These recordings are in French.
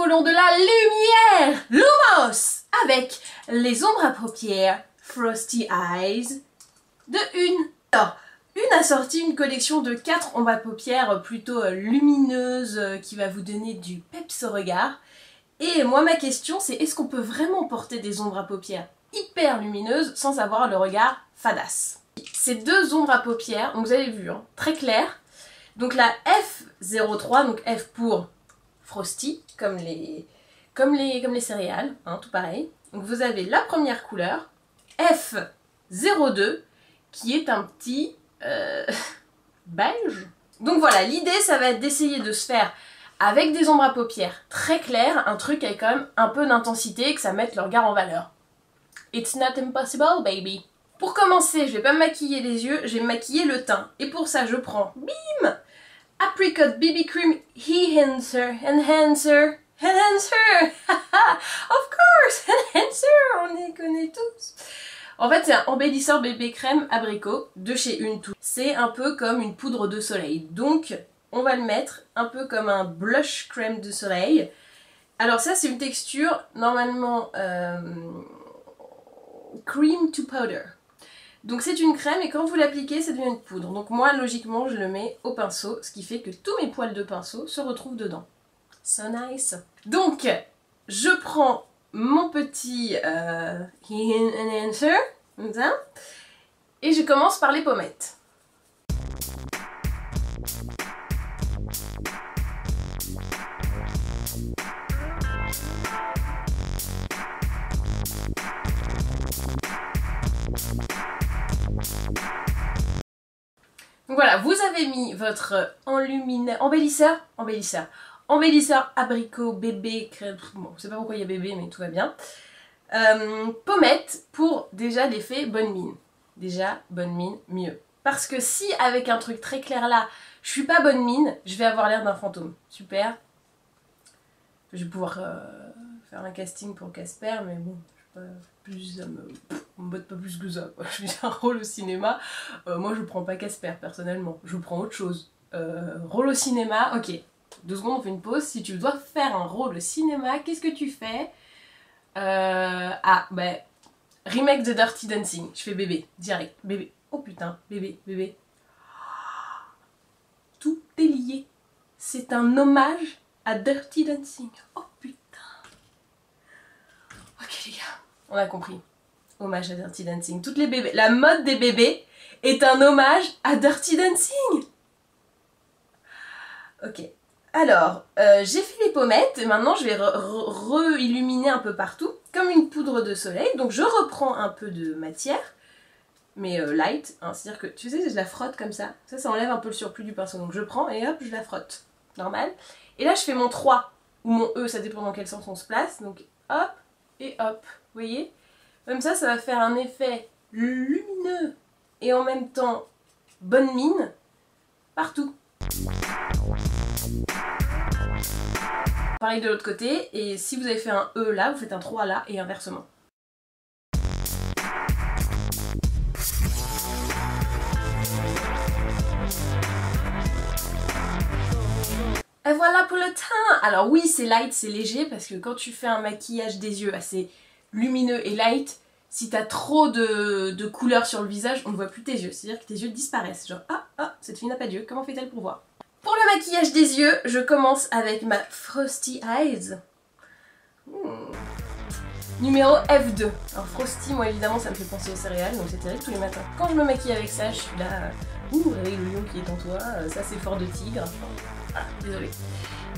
voulons de la lumière, Lumos, avec les ombres à paupières Frosty Eyes de Une. Alors, Une a sorti une collection de 4 ombres à paupières plutôt lumineuses qui va vous donner du peps au regard. Et moi ma question c'est, est-ce qu'on peut vraiment porter des ombres à paupières hyper lumineuses sans avoir le regard fadasse? Ces deux ombres à paupières, donc vous avez vu, hein, très claires. Donc la F03, donc F pour Frosty, comme les céréales, hein, tout pareil. Donc vous avez la première couleur, F02, qui est un petit beige. Donc voilà, l'idée ça va être d'essayer de se faire avec des ombres à paupières très claires, un truc avec quand même un peu d'intensité et que ça mette le regard en valeur. It's not impossible, baby. Pour commencer, je vais pas me maquiller les yeux, je vais me maquiller le teint. Et pour ça, je prends, bim, Apricot BB Cream Enhancer. Of course, Enhancer, on les connaît tous. En fait, c'est un embellisseur bébé crème abricot de chez Une. C'est un peu comme une poudre de soleil. Donc, on va le mettre un peu comme un blush crème de soleil. Alors ça, c'est une texture normalement cream to powder. Donc c'est une crème et quand vous l'appliquez, ça devient une poudre. Donc moi, logiquement, je le mais au pinceau, ce qui fait que tous mes poils de pinceau se retrouvent dedans. So nice. Donc, je prends mon petit enhancer, comme ça, et je commence par les pommettes. Donc voilà, vous avez mis votre embellisseur abricot, bébé, crème, bon, je sais pas pourquoi il y a bébé, mais tout va bien. Pommette pour déjà l'effet bonne mine. Déjà, bonne mine, mieux. Parce que si avec un truc très clair là, je suis pas bonne mine, je vais avoir l'air d'un fantôme. Super. Je vais pouvoir faire un casting pour Casper, mais bon, je sais pas, plus ça on me botte pas plus que ça. Je veux dire, un rôle au cinéma, moi je prends pas Casper personnellement, je prends autre chose. Rôle au cinéma, ok. 2 secondes, on fait une pause. Si tu dois faire un rôle au cinéma, qu'est-ce que tu fais? Remake de Dirty Dancing. Je fais bébé, direct. Bébé. Oh putain, bébé, bébé. Tout est lié. C'est un hommage à Dirty Dancing. Oh putain. Ok les gars, on a compris. Hommage à Dirty Dancing. Toutes les bébés. La mode des bébés est un hommage à Dirty Dancing. Ok. Alors, j'ai fait les pommettes et maintenant je vais re-illuminer un peu partout, comme une poudre de soleil. Donc je reprends un peu de matière, mais light, hein, c'est-à-dire que, tu sais, je la frotte comme ça. Ça enlève un peu le surplus du pinceau. Donc je prends et hop, je la frotte. Normal. Et là, je fais mon 3 ou mon E, ça dépend dans quel sens on se place. Donc hop et hop, vous voyez? Comme ça va faire un effet lumineux et en même temps bonne mine partout. Pareil de l'autre côté, et si vous avez fait un E là, vous faites un 3 là, et inversement. Et voilà pour le teint. Alors oui, c'est light, c'est léger, parce que quand tu fais un maquillage des yeux assez lumineux et light, si t'as trop de couleurs sur le visage, on ne voit plus tes yeux, c'est-à-dire que tes yeux disparaissent. Genre, cette fille n'a pas d'yeux, comment fait-elle pour voir? Pour le maquillage des yeux, je commence avec ma Frosty Eyes. Numéro F2. Alors Frosty, moi évidemment ça me fait penser aux céréales, donc c'est terrible tous les matins. Quand je me maquille avec ça, je suis là, réveille le lion qui est en toi, ça c'est fort de tigre. Voilà, désolée.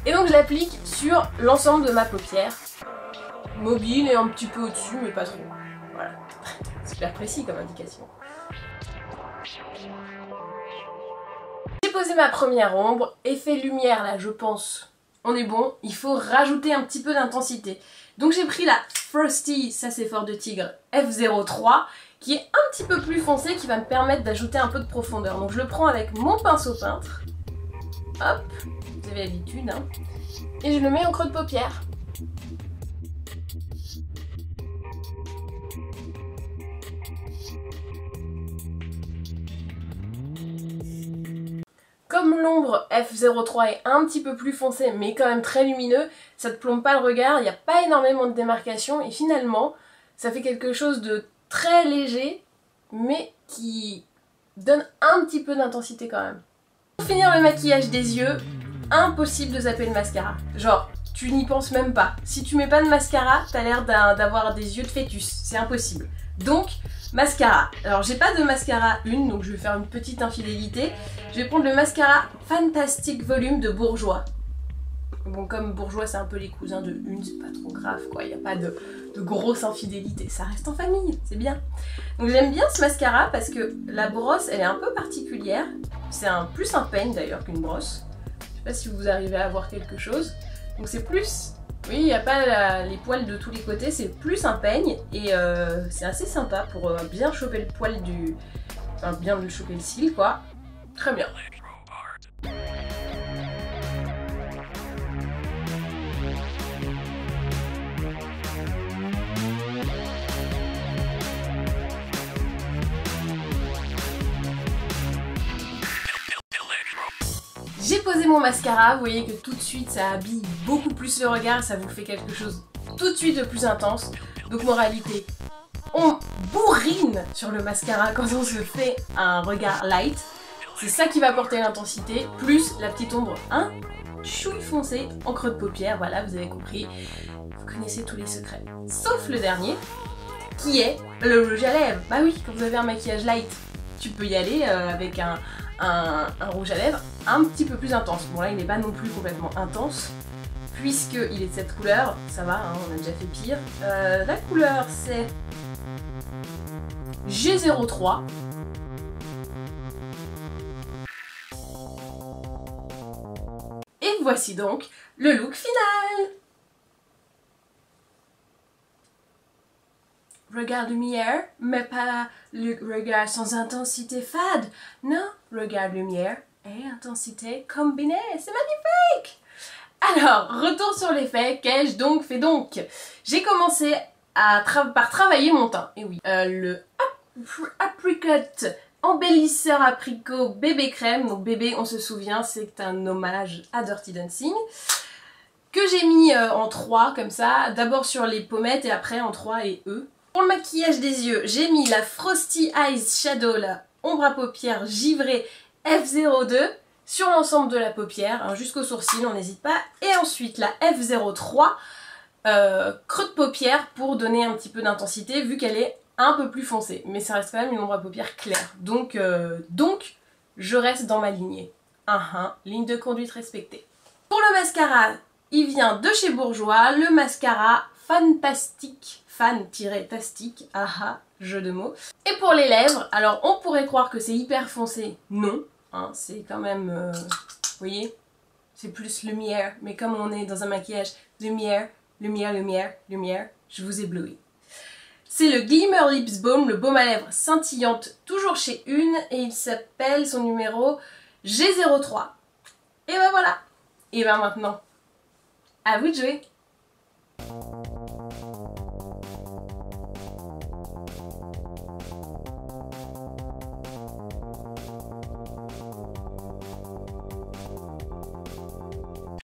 Et donc je l'applique sur l'ensemble de ma paupière, mobile et un petit peu au-dessus, mais pas trop. Voilà, super précis comme indication. J'ai posé ma première ombre, effet lumière là, je pense, on est bon. Il faut rajouter un petit peu d'intensité. Donc j'ai pris la Frosty, ça c'est fort de tigre, F03, qui est un petit peu plus foncé, qui va me permettre d'ajouter un peu de profondeur. Donc je le prends avec mon pinceau peintre, hop, vous avez l'habitude, hein, et je le mets en creux de paupière. comme l'ombre F03 est un petit peu plus foncé mais quand même très lumineux, ça te plombe pas le regard, il n'y a pas énormément de démarcation et finalement ça fait quelque chose de très léger mais qui donne un petit peu d'intensité quand même. Pour finir le maquillage des yeux, impossible de zapper le mascara. Genre, tu n'y penses même pas. Si tu mets pas de mascara, t'as l'air d'avoir des yeux de fœtus. C'est impossible. Donc, mascara. Alors, j'ai pas de mascara une, donc je vais faire une petite infidélité. Je vais prendre le mascara Fantastic Volume de Bourjois. Bon, comme Bourjois, c'est un peu les cousins de une, c'est pas trop grave, quoi. Il n'y a pas de grosse infidélité. Ça reste en famille, c'est bien. Donc, j'aime bien ce mascara parce que la brosse, elle est un peu particulière. C'est plus un peigne, d'ailleurs, qu'une brosse. Je sais pas si vous arrivez à voir quelque chose. Donc, c'est plus... Oui, il n'y a pas les poils de tous les côtés, c'est plus un peigne. Et c'est assez sympa pour bien choper le poil du... Enfin, bien le choper le cil, quoi. Très bien. J'ai posé mon mascara, vous voyez que tout de suite ça habille beaucoup plus le regard, ça vous fait quelque chose tout de suite de plus intense. Donc moralité, on bourrine sur le mascara quand on se fait un regard light. C'est ça qui va apporter l'intensité, plus la petite ombre un chouille foncé en creux de paupière, voilà vous avez compris. Vous connaissez tous les secrets. Sauf le dernier, qui est le rouge à lèvres. Bah oui, quand vous avez un maquillage light, tu peux y aller avec un rouge à lèvres un petit peu plus intense. Bon là il n'est pas non plus complètement intense puisqu'il est de cette couleur, ça va, hein, on a déjà fait pire. La couleur c'est G03. Et voici donc le look final. Regard lumière, mais pas le regard sans intensité fade. Non, regard lumière et intensité combinée. C'est magnifique! Alors, retour sur les faits. Qu'ai-je donc fait donc? J'ai commencé par travailler mon teint. Et oui, le Apricot embellisseur apricot bébé crème. Donc bébé, on se souvient, c'est un hommage à Dirty Dancing. Que j'ai mis en 3 comme ça. D'abord sur les pommettes et après en 3 et E. Pour le maquillage des yeux, j'ai mis la Frosty Eyes Shadow, la ombre à paupières givrée F02 sur l'ensemble de la paupière, hein, jusqu'au sourcil, on n'hésite pas. Et ensuite la F03 creux de paupière pour donner un petit peu d'intensité vu qu'elle est un peu plus foncée. Mais ça reste quand même une ombre à paupières claire. Donc je reste dans ma lignée. Ligne de conduite respectée. Pour le mascara, il vient de chez Bourjois, le mascara Fantastic. Fan-tastique, jeu de mots. Et pour les lèvres, alors on pourrait croire que c'est hyper foncé, non, hein, c'est quand même, vous voyez, c'est plus lumière, mais comme on est dans un maquillage lumière, lumière, lumière, lumière, je vous éblouis. C'est le Glimmer Lips Balm, le baume à lèvres scintillante, toujours chez Une, et il s'appelle, son numéro, G03. Et ben voilà, et ben maintenant, à vous de jouer.